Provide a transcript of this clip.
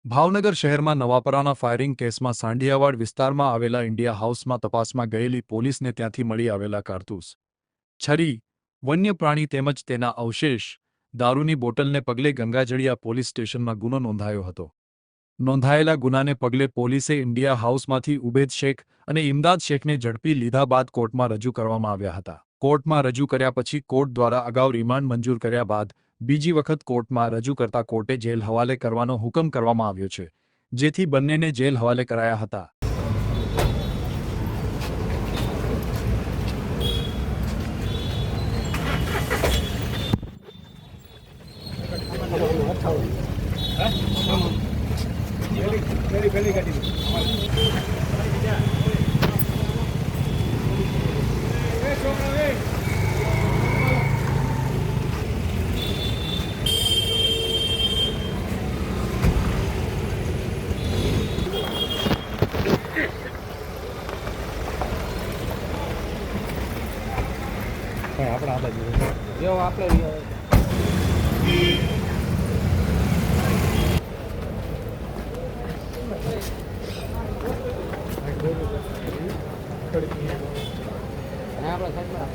ભાવનગર શહેરમાં નવાપરાના ફાયરિંગ કેસમાં સાંઢિયાવાડ વિસ્તારમાં આવેલા ઇન્ડિયા હાઉસમાં તપાસમાં ગયેલી પોલીસને ત્યાંથી મળી આવેલા કારતૂસ, છરી, વન્ય પ્રાણી તેમજ તેના અવશેષ, દારૂની બોટલને પગલે ગંગાજળિયા પોલીસ સ્ટેશનમાં ગુનો નોંધાયો હતો. નોંધાયેલા ગુનાને પગલે પોલીસે ઇન્ડિયા હાઉસમાંથી ઉબેદ શેખ અને ઇમદાદ શેખને ઝડપી લીધા બાદ કોર્ટમાં રજૂ કરવામાં આવ્યા હતા. કોર્ટમાં રજૂ કર્યા પછી કોર્ટ દ્વારા અગાઉ રિમાન્ડ મંજૂર કર્યા બાદ બીજી વખત કોર્ટમાં રજૂ કરતા કોર્ટે જેલ હવાલે કરવાનો હુકમ કરવામાં આવ્યો છે, જેથી બંનેને જેલ હવાલે કરાયા હતા. આપણા બાજુ જો આપણે આપણા સાઈડમાં